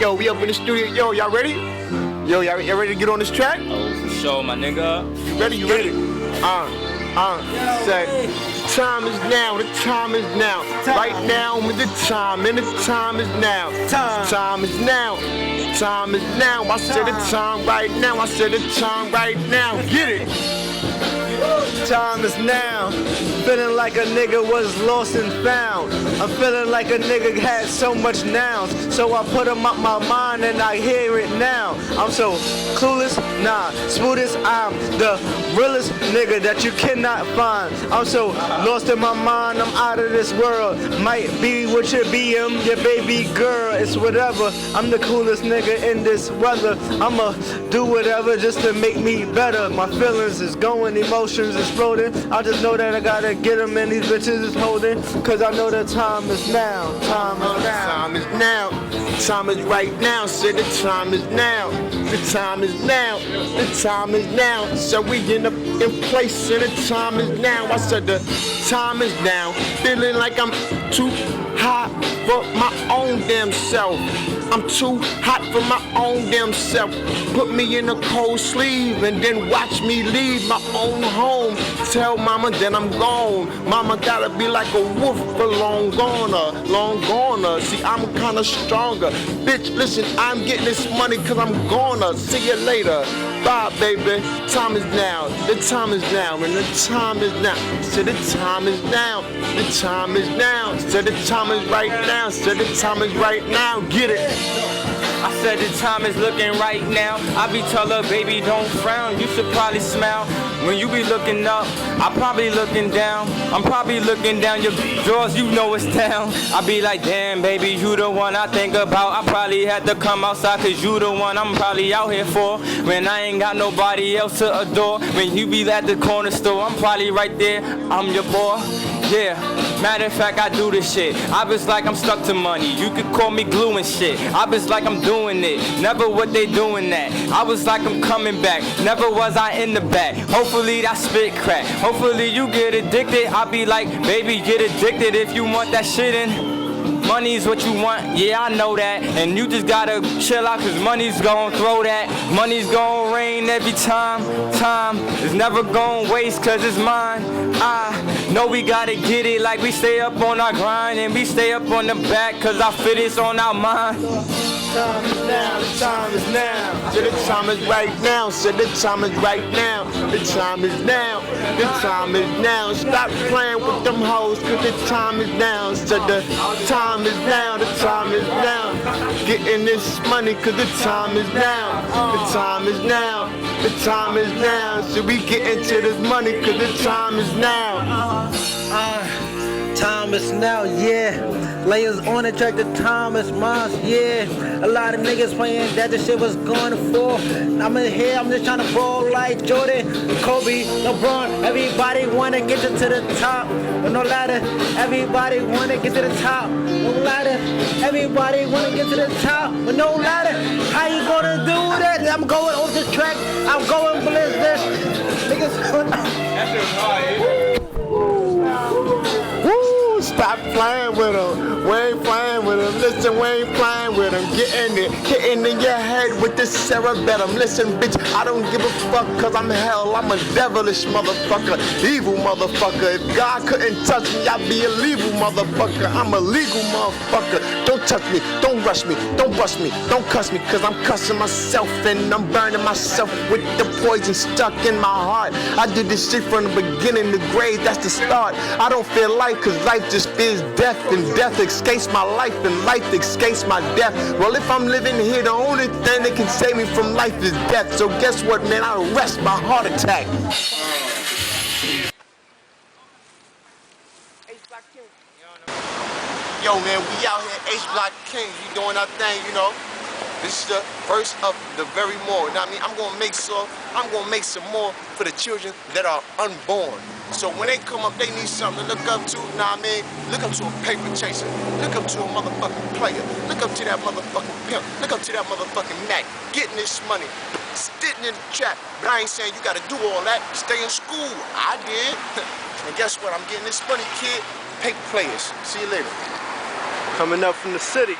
Yo, we up in the studio. Yo, y'all ready? Yo, y'all ready to get on this track? Oh, for sure, my nigga. You ready? You ready? Say, time is now, the time is now. Right now with the time, and the time is now. Time is now. Time is now. I said the time right now. I said the time right now. Get it. Time is now. Feeling like a nigga was lost and found. I'm feeling like a nigga had so much nouns. So I put them up my mind and I hear it now. I'm so clueless, nah, smoothest. I'm the realest nigga that you cannot find. I'm so lost in my mind, I'm out of this world. Might be what you be, your baby girl. It's whatever, I'm the coolest nigga in this weather. I'ma do whatever just to make me better. My feelings is going, emotions exploding. I just know that I gotta get them and these bitches is holding. Cause I know the time is now. Time is now. Time is now. Time is right now. Said the time is now. The time is now. The time is now. So we in place and the time is now. I said the time is now. Feeling like I'm too hot for my own damn self. I'm too hot for my own damn self. Put me in a cold sleeve and then watch me leave my own home. Tell mama that I'm gone. Mama gotta be like a wolf for long goner, long goner. See, I'm kinda stronger. Bitch, listen, I'm getting this money cause I'm gonna. See you later. Bye, baby. Time is now. The time is now. And the time is now. So the time is now. The time is now. So the time is right now. So the time is right now. Get it. I said the time is looking right now. I be tell her, baby, don't frown. You should probably smile. When you be looking up, I probably looking down. I'm probably looking down your drawers, you know it's down. I be like, damn, baby, you the one I think about. I probably had to come outside cause you the one I'm probably out here for. When I ain't got nobody else to adore. When you be at the corner store, I'm probably right there. I'm your boy. Yeah, matter of fact, I do this shit. I was like I'm stuck to money. You could call me glue and shit. I was like I'm doing it. Never what they doing that. I was like I'm coming back. Never was I in the back. Hopefully that spit crack. Hopefully you get addicted. I be like, baby, get addicted if you want that shit in. Money's what you want, yeah, I know that. And you just gotta chill out cause money's gonna throw that. Money's gonna rain every time. Time is never gonna waste cause it's mine. I know we gotta get it like we stay up on our grind. And we stay up on the back cause our fit is on our mind. Time is now, the time is now. So the time is right now. So the time is right now. The time is now. The time is now. Stop playing with them hoes cause the time is now. So the time is now. The time is now. Getting this money cause the time is now. The time is now. The time is now. So we get into this money cause the time is now. Time is now, yeah. Layers on the track, the time is mine, yeah. A lot of niggas playing that the shit was going for. I'm in here, I'm just trying to ball like Jordan, Kobe, LeBron. Everybody wanna get to the top. But no ladder, everybody wanna get to the top. No ladder, everybody wanna get to the top. But no ladder, how you gonna do that? I'm going off the track, I'm going ballistic. Niggas. Stop playing with him. We ain't playing with him. Listen, we ain't playing with him. Getting it, hitting in your head with this cerebellum. Listen, bitch, I don't give a fuck cause I'm hell. I'm a devilish motherfucker, evil motherfucker. If God couldn't touch me, I'd be a legal motherfucker. I'm a legal motherfucker. Don't touch me, don't rush me, don't bust me, don't cuss me cause I'm cussing myself and I'm burning myself with the poison stuck in my heart. I did this shit from the beginning, the grave, that's the start. I don't feel life cause life just feels death and death escapes my life and life escapes my death. Well, if I'm living here, the only thing that can save me from life is death. So guess what, man? I'll arrest my heart attack. Yo, man, we out here, H Block Kings. We doing our thing, you know. This is the first of the very more. Now, I mean, I'm gonna make some more for the children that are unborn. So when they come up, they need something to look up to. Nah, I mean, look up to a paper chaser. Look up to a motherfucking player. Look up to that motherfucking pimp. Look up to that motherfucking Mac. Getting this money, sitting in the trap. But I ain't saying you gotta do all that. Stay in school. I did. And guess what? I'm getting this money, kid. Paper players. See you later. Coming up from the city.